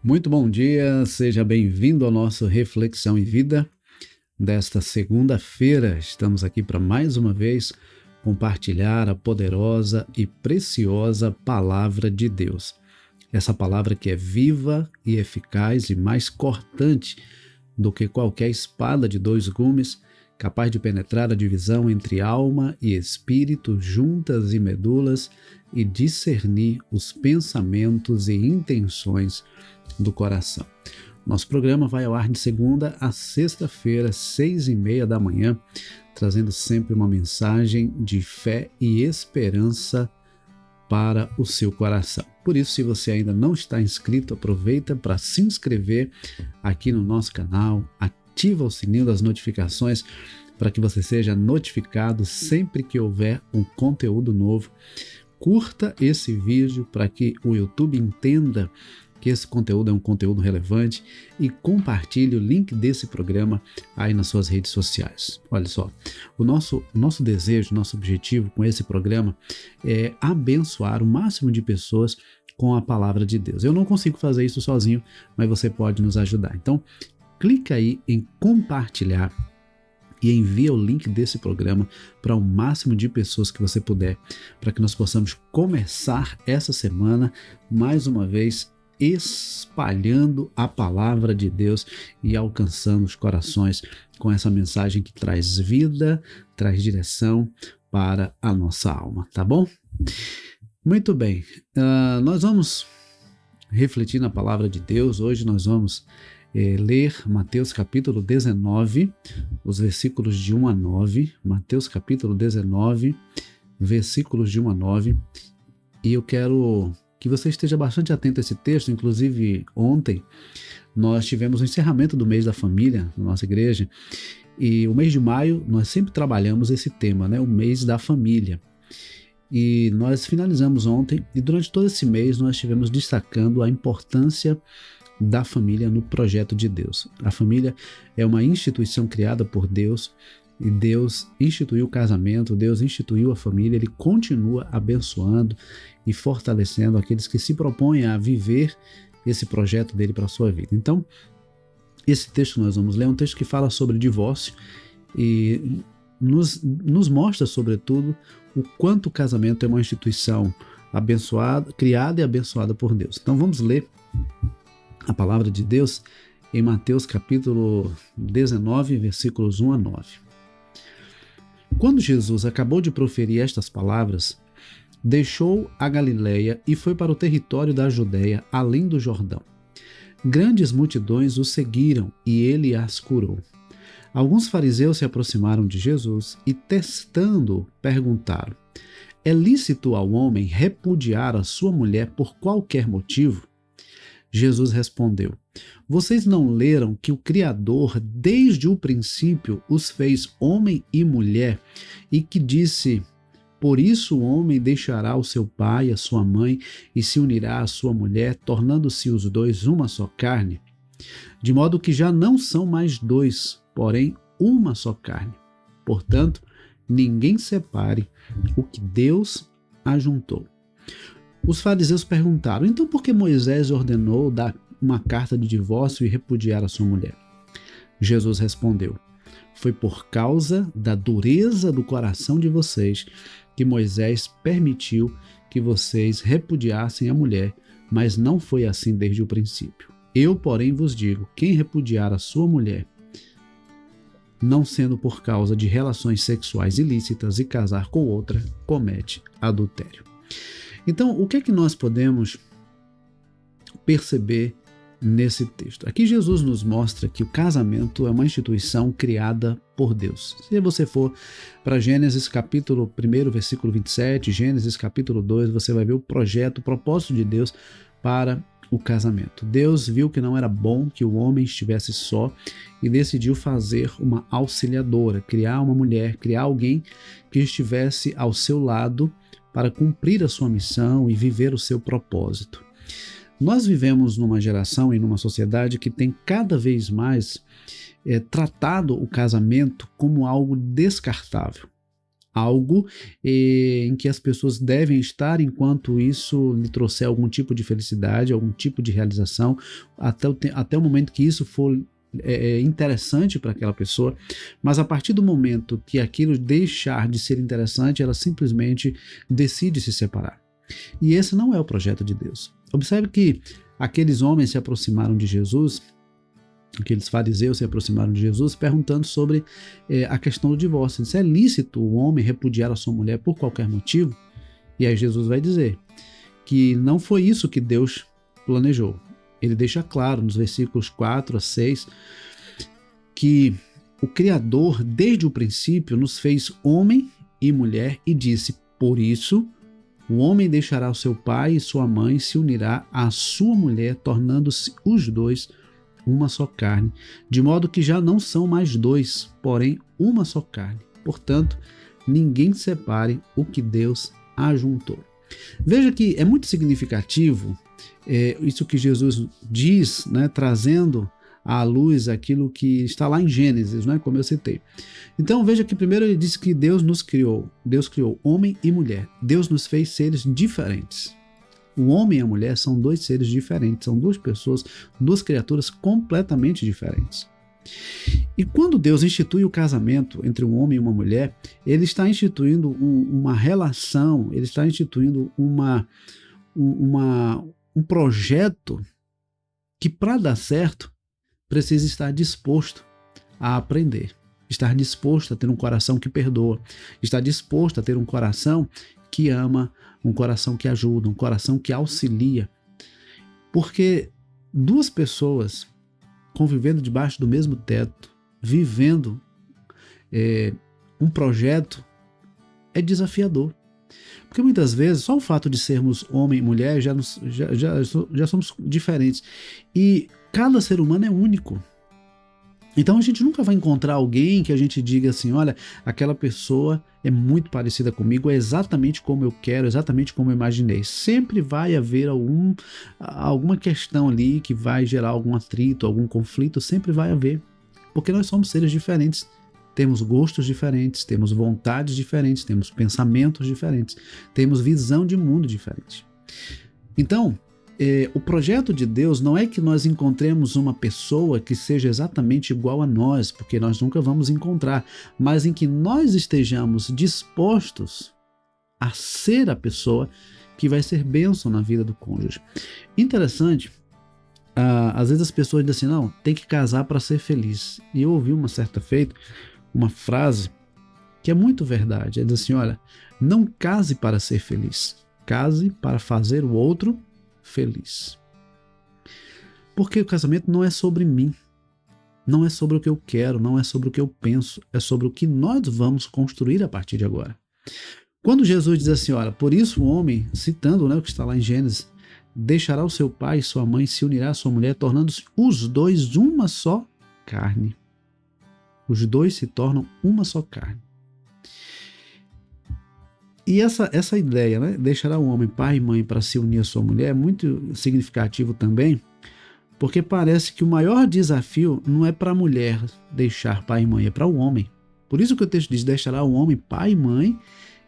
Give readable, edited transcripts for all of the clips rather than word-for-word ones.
Muito bom dia, seja bem-vindo ao nosso Reflexão e Vida desta segunda-feira. Estamos aqui para mais uma vez compartilhar a poderosa e preciosa Palavra de Deus. Essa palavra que é viva e eficaz e mais cortante do que qualquer espada de dois gumes, capaz de penetrar a divisão entre alma e espírito, juntas e medulas, e discernir os pensamentos e intenções do coração. Nosso programa vai ao ar de segunda a sexta-feira, 6h30 da manhã, trazendo sempre uma mensagem de fé e esperança para o seu coração. Por isso, se você ainda não está inscrito, aproveita para se inscrever aqui no nosso canal, ativa o sininho das notificações para que você seja notificado sempre que houver um conteúdo novo. Curta esse vídeo para que o YouTube entenda que esse conteúdo é um conteúdo relevante e compartilhe o link desse programa aí nas suas redes sociais. Olha só, o nosso desejo, nosso objetivo com esse programa é abençoar o máximo de pessoas com a palavra de Deus. Eu não consigo fazer isso sozinho, mas você pode nos ajudar. Então, clica aí em compartilhar e envia o link desse programa para o máximo de pessoas que você puder, para que nós possamos começar essa semana, mais uma vez, espalhando a palavra de Deus e alcançando os corações com essa mensagem que traz vida, traz direção para a nossa alma, tá bom? Muito bem, nós vamos refletir na palavra de Deus. Hoje nós vamos ler Mateus capítulo 19, os versículos de 1 a 9, Mateus capítulo 19, versículos de 1 a 9, e eu quero que você esteja bastante atento a esse texto. Inclusive ontem nós tivemos o encerramento do mês da família na nossa igreja, e o mês de maio nós sempre trabalhamos esse tema, né? O mês da família. E nós finalizamos ontem, e durante todo esse mês nós estivemos destacando a importância da família no projeto de Deus. A família é uma instituição criada por Deus, e Deus instituiu o casamento, Deus instituiu a família, Ele continua abençoando e fortalecendo aqueles que se propõem a viver esse projeto dele para a sua vida. Então, esse texto que nós vamos ler é um texto que fala sobre divórcio e nos mostra, sobretudo, o quanto o casamento é uma instituição abençoada, criada e abençoada por Deus. Então, vamos ler a palavra de Deus em Mateus capítulo 19, versículos 1 a 9. Quando Jesus acabou de proferir estas palavras, deixou a Galileia e foi para o território da Judeia, além do Jordão. Grandes multidões o seguiram e ele as curou. Alguns fariseus se aproximaram de Jesus e, testando-o, perguntaram: é lícito ao homem repudiar a sua mulher por qualquer motivo? Jesus respondeu: vocês não leram que o Criador, desde o princípio, os fez homem e mulher, e que disse: por isso o homem deixará o seu pai e a sua mãe e se unirá à sua mulher, tornando-se os dois uma só carne? De modo que já não são mais dois, porém uma só carne. Portanto, ninguém separe o que Deus ajuntou. Os fariseus perguntaram: então por que Moisés ordenou dar uma carta de divórcio e repudiar a sua mulher? Jesus respondeu: foi por causa da dureza do coração de vocês que Moisés permitiu que vocês repudiassem a mulher, mas não foi assim desde o princípio. Eu, porém, vos digo: quem repudiar a sua mulher, não sendo por causa de relações sexuais ilícitas, e casar com outra, comete adultério. Então, o que é que nós podemos perceber nesse texto? Aqui Jesus nos mostra que o casamento é uma instituição criada por Deus. Se você for para Gênesis capítulo 1, versículo 27, Gênesis capítulo 2, você vai ver o projeto, o propósito de Deus para o casamento. Deus viu que não era bom que o homem estivesse só e decidiu fazer uma auxiliadora, criar uma mulher, criar alguém que estivesse ao seu lado para cumprir a sua missão e viver o seu propósito. Nós vivemos numa geração e numa sociedade que tem cada vez mais tratado o casamento como algo descartável. algo em que as pessoas devem estar enquanto isso lhe trouxer algum tipo de felicidade, algum tipo de realização, até o momento que isso for interessante para aquela pessoa, mas a partir do momento que aquilo deixar de ser interessante, ela simplesmente decide se separar. E esse não é o projeto de Deus. Observe que aqueles homens se aproximaram de Jesus, aqueles fariseus se aproximaram de Jesus perguntando sobre a questão do divórcio. Se é lícito o homem repudiar a sua mulher por qualquer motivo? E aí Jesus vai dizer que não foi isso que Deus planejou. Ele deixa claro nos versículos 4 a 6 que o Criador, desde o princípio, nos fez homem e mulher e disse: por isso, o homem deixará o seu pai e sua mãe, se unirá à sua mulher, tornando-se os dois uma só carne, de modo que já não são mais dois, porém uma só carne. Portanto, ninguém separe o que Deus ajuntou. Veja que é muito significativo isso que Jesus diz, né, trazendo à luz aquilo que está lá em Gênesis, né, como eu citei. Então veja que primeiro ele disse que Deus criou homem e mulher. Deus nos fez seres diferentes. O homem e a mulher são dois seres diferentes, são duas pessoas, duas criaturas completamente diferentes. E quando Deus institui o casamento entre um homem e uma mulher, ele está instituindo uma relação, ele está instituindo um projeto que, para dar certo, precisa estar disposto a aprender, estar disposto a ter um coração que perdoa, estar disposto a ter um coração que ama, um coração que ajuda, um coração que auxilia. Porque duas pessoas convivendo debaixo do mesmo teto, vivendo um projeto, é desafiador. Porque muitas vezes só o fato de sermos homem e mulher já somos diferentes. E cada ser humano é único. Então a gente nunca vai encontrar alguém que a gente diga assim: olha, aquela pessoa é muito parecida comigo, é exatamente como eu quero, exatamente como eu imaginei. Sempre vai haver alguma questão ali que vai gerar algum atrito, algum conflito, sempre vai haver. Porque nós somos seres diferentes, temos gostos diferentes, temos vontades diferentes, temos pensamentos diferentes, temos visão de mundo diferente. Então, o projeto de Deus não é que nós encontremos uma pessoa que seja exatamente igual a nós, porque nós nunca vamos encontrar, mas em que nós estejamos dispostos a ser a pessoa que vai ser bênção na vida do cônjuge. Interessante, às vezes as pessoas dizem assim: não, tem que casar para ser feliz. E eu ouvi uma certa feita uma frase que é muito verdade. É diz assim: olha, não case para ser feliz, case para fazer o outro feliz. Porque o casamento não é sobre mim, não é sobre o que eu quero, não é sobre o que eu penso, é sobre o que nós vamos construir a partir de agora. Quando Jesus diz assim: olha, por isso o homem, citando, né, o que está lá em Gênesis, deixará o seu pai e sua mãe, se unirá à sua mulher, tornando-se os dois uma só carne. Os dois se tornam uma só carne. E essa ideia, né, deixará o homem pai e mãe para se unir à sua mulher, é muito significativo também, porque parece que o maior desafio não é para a mulher deixar pai e mãe, é para o homem. Por isso que o texto diz: deixará o homem pai e mãe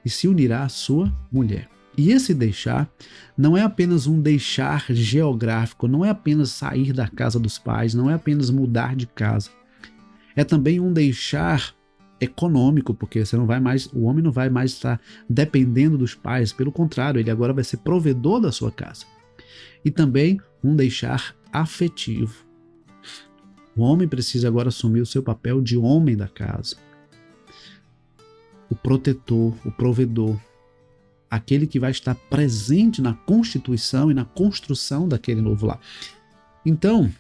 e se unirá à sua mulher. E esse deixar não é apenas um deixar geográfico, não é apenas sair da casa dos pais, não é apenas mudar de casa. É também um deixar econômico, porque o homem não vai mais estar dependendo dos pais, pelo contrário, ele agora vai ser provedor da sua casa. E também um deixar afetivo. O homem precisa agora assumir o seu papel de homem da casa, o protetor, o provedor, aquele que vai estar presente na constituição e na construção daquele novo lar. Então,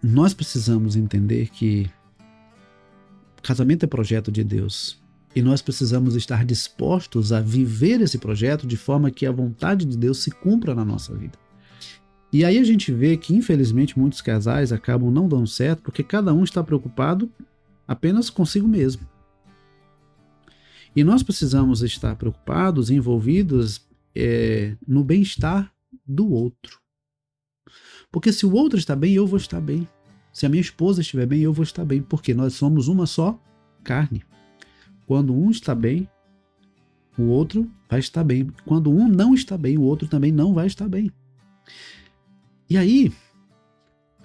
nós precisamos entender que casamento é projeto de Deus e nós precisamos estar dispostos a viver esse projeto de forma que a vontade de Deus se cumpra na nossa vida. E aí a gente vê que, infelizmente, muitos casais acabam não dando certo porque cada um está preocupado apenas consigo mesmo. E nós precisamos estar preocupados, envolvidos no bem-estar do outro. Porque se o outro está bem, eu vou estar bem. Se a minha esposa estiver bem, eu vou estar bem, porque nós somos uma só carne. Quando um está bem, o outro vai estar bem. Quando um não está bem, o outro também não vai estar bem. E aí,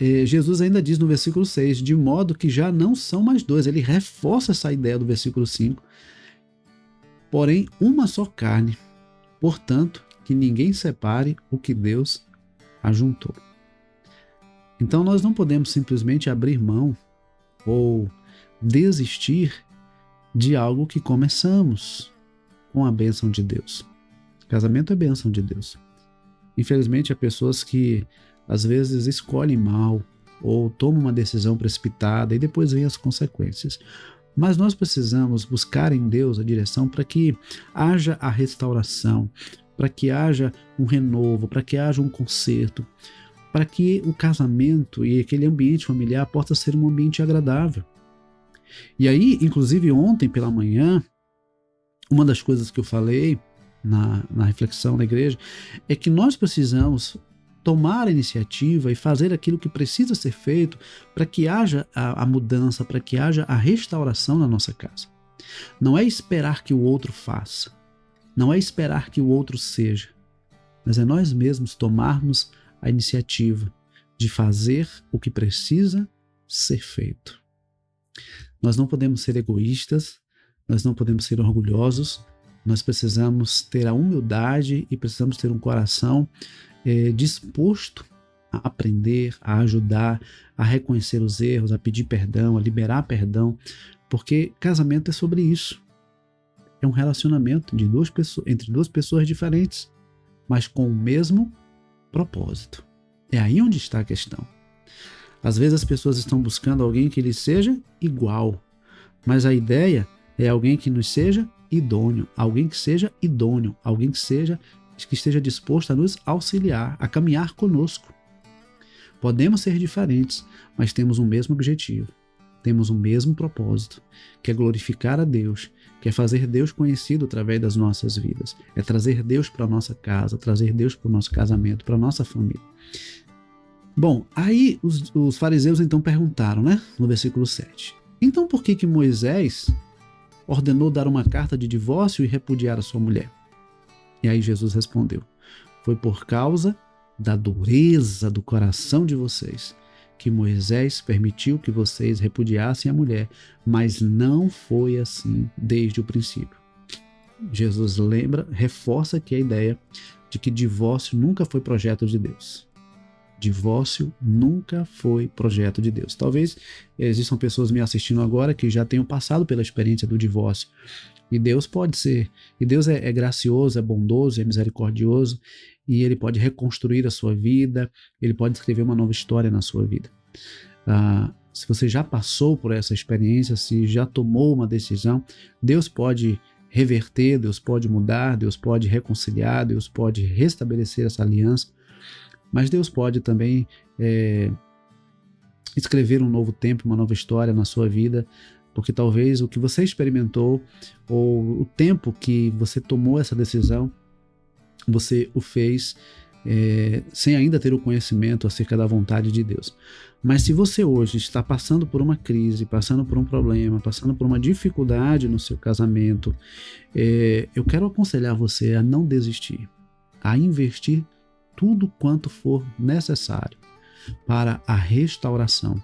Jesus ainda diz no versículo 6, de modo que já não são mais dois. Ele reforça essa ideia do versículo 5. Porém, uma só carne. Portanto, que ninguém separe o que Deus ajuntou. Então, nós não podemos simplesmente abrir mão ou desistir de algo que começamos com a bênção de Deus. Casamento é bênção de Deus. Infelizmente, há pessoas que às vezes escolhem mal ou tomam uma decisão precipitada e depois vêm as consequências. Mas nós precisamos buscar em Deus a direção para que haja a restauração, para que haja um renovo, para que haja um conserto, para que o casamento e aquele ambiente familiar possa ser um ambiente agradável. E aí, inclusive ontem pela manhã, uma das coisas que eu falei na reflexão da igreja é que nós precisamos tomar a iniciativa e fazer aquilo que precisa ser feito para que haja a mudança, para que haja a restauração na nossa casa. Não é esperar que o outro faça, não é esperar que o outro seja, mas é nós mesmos tomarmos a iniciativa de fazer o que precisa ser feito. Nós não podemos ser egoístas, nós não podemos ser orgulhosos, nós precisamos ter a humildade e precisamos ter um coração disposto a aprender, a ajudar, a reconhecer os erros, a pedir perdão, a liberar perdão, porque casamento é sobre isso. É um relacionamento entre duas pessoas diferentes, mas com o mesmo propósito. É aí onde está a questão. Às vezes as pessoas estão buscando alguém que lhes seja igual, mas a ideia é alguém que nos seja idôneo, alguém que seja idôneo, alguém que esteja disposto a nos auxiliar, a caminhar conosco. Podemos ser diferentes, mas temos o mesmo objetivo, temos o mesmo propósito, que é glorificar a Deus, que é fazer Deus conhecido através das nossas vidas, é trazer Deus para a nossa casa, trazer Deus para o nosso casamento, para a nossa família. Bom, aí os fariseus então perguntaram, no versículo 7, então por que Moisés ordenou dar uma carta de divórcio e repudiar a sua mulher? E aí Jesus respondeu, foi por causa da dureza do coração de vocês que Moisés permitiu que vocês repudiassem a mulher, mas não foi assim desde o princípio. Jesus reforça aqui a ideia de que divórcio nunca foi projeto de Deus. Divórcio nunca foi projeto de Deus. Talvez existam pessoas me assistindo agora que já tenham passado pela experiência do divórcio. E Deus é gracioso, é bondoso, é misericordioso, e Ele pode reconstruir a sua vida, Ele pode escrever uma nova história na sua vida. Se você já passou por essa experiência, se já tomou uma decisão, Deus pode reverter, Deus pode mudar, Deus pode reconciliar, Deus pode restabelecer essa aliança, mas Deus pode também escrever um novo tempo, uma nova história na sua vida, porque talvez o que você experimentou ou o tempo que você tomou essa decisão, você o fez sem ainda ter o conhecimento acerca da vontade de Deus. Mas se você hoje está passando por uma crise, passando por um problema, passando por uma dificuldade no seu casamento, eu quero aconselhar você a não desistir, a investir tudo quanto for necessário para a restauração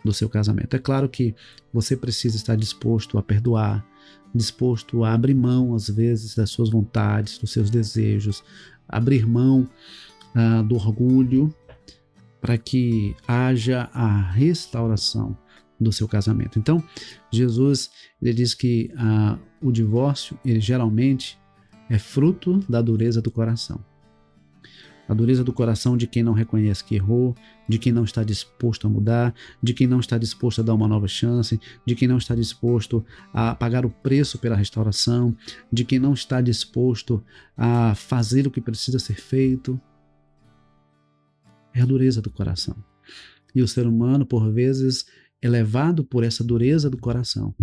do seu casamento. É claro que você precisa estar disposto a perdoar, disposto a abrir mão, às vezes, das suas vontades, dos seus desejos, abrir mão do orgulho, para que haja a restauração do seu casamento. Então, Jesus ele diz que o divórcio, ele geralmente é fruto da dureza do coração. A dureza do coração de quem não reconhece que errou, de quem não está disposto a mudar, de quem não está disposto a dar uma nova chance, de quem não está disposto a pagar o preço pela restauração, de quem não está disposto a fazer o que precisa ser feito. É a dureza do coração. E o ser humano, por vezes, é levado por essa dureza do coração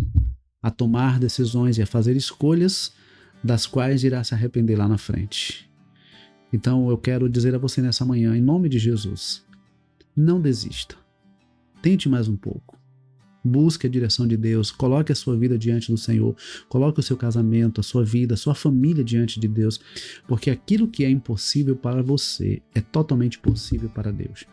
a tomar decisões e a fazer escolhas das quais irá se arrepender lá na frente. Então eu quero dizer a você nessa manhã, em nome de Jesus, não desista. Tente mais um pouco. Busque a direção de Deus, coloque a sua vida diante do Senhor, coloque o seu casamento, a sua vida, a sua família diante de Deus, porque aquilo que é impossível para você é totalmente possível para Deus.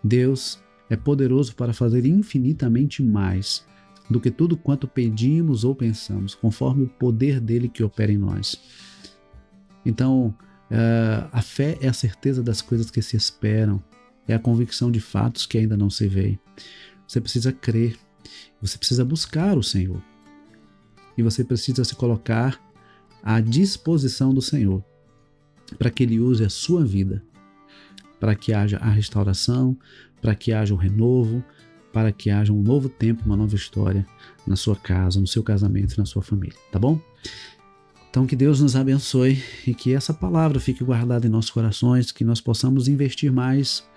Deus é poderoso para fazer infinitamente mais do que tudo quanto pedimos ou pensamos, conforme o poder dele que opera em nós. Então, a fé é a certeza das coisas que se esperam, é a convicção de fatos que ainda não se veem. Você precisa crer, você precisa buscar o Senhor e você precisa se colocar à disposição do Senhor para que Ele use a sua vida, para que haja a restauração, para que haja o renovo, para que haja um novo tempo, uma nova história na sua casa, no seu casamento e na sua família, tá bom? Então que Deus nos abençoe e que essa palavra fique guardada em nossos corações, que nós possamos investir mais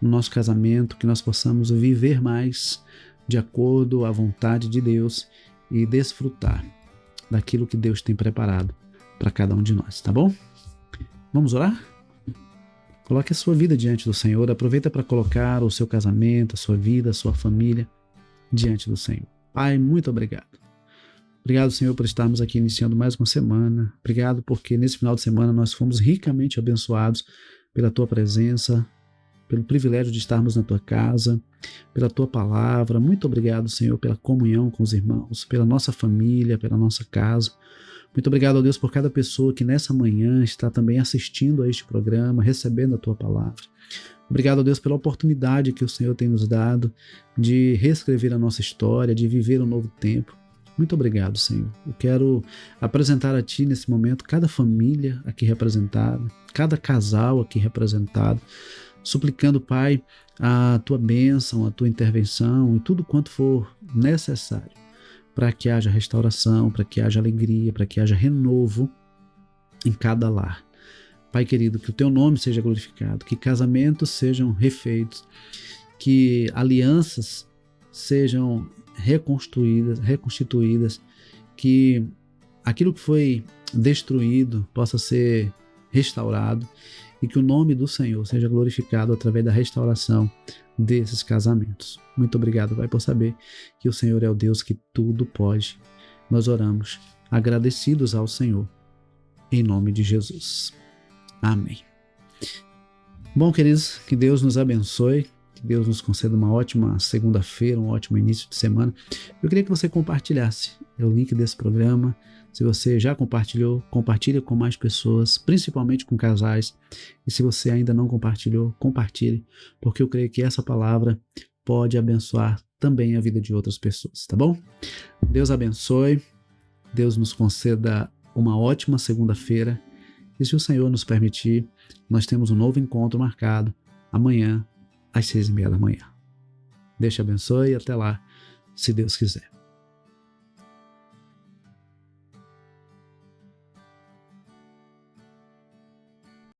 no nosso casamento, que nós possamos viver mais de acordo à vontade de Deus e desfrutar daquilo que Deus tem preparado para cada um de nós, tá bom? Vamos orar? Coloque a sua vida diante do Senhor, aproveita para colocar o seu casamento, a sua vida, a sua família diante do Senhor. Pai, muito obrigado. Obrigado, Senhor, por estarmos aqui iniciando mais uma semana. Obrigado porque nesse final de semana nós fomos ricamente abençoados pela Tua presença, pelo privilégio de estarmos na Tua casa, pela Tua palavra. Muito obrigado, Senhor, pela comunhão com os irmãos, pela nossa família, pela nossa casa. Muito obrigado, ó Deus, por cada pessoa que nessa manhã está também assistindo a este programa, recebendo a Tua palavra. Obrigado, ó Deus, pela oportunidade que o Senhor tem nos dado de reescrever a nossa história, de viver um novo tempo. Muito obrigado, Senhor. Eu quero apresentar a Ti nesse momento cada família aqui representada, cada casal aqui representado, suplicando, Pai, a Tua bênção, a Tua intervenção e tudo quanto for necessário para que haja restauração, para que haja alegria, para que haja renovo em cada lar. Pai querido, que o Teu nome seja glorificado, que casamentos sejam refeitos, que alianças sejam reconstituídas, que aquilo que foi destruído possa ser restaurado e que o nome do Senhor seja glorificado através da restauração desses casamentos. Muito obrigado, Pai, por saber que o Senhor é o Deus que tudo pode. Nós oramos agradecidos ao Senhor, em nome de Jesus. Amém. Bom, queridos, que Deus nos abençoe, que Deus nos conceda uma ótima segunda-feira, um ótimo início de semana. Eu queria que você compartilhasse o link desse programa. Se você já compartilhou, compartilhe com mais pessoas, principalmente com casais. E se você ainda não compartilhou, compartilhe, porque eu creio que essa palavra pode abençoar também a vida de outras pessoas, tá bom? Deus abençoe, Deus nos conceda uma ótima segunda-feira. E se o Senhor nos permitir, nós temos um novo encontro marcado amanhã, às 6:30 da manhã. Deus te abençoe e até lá, se Deus quiser.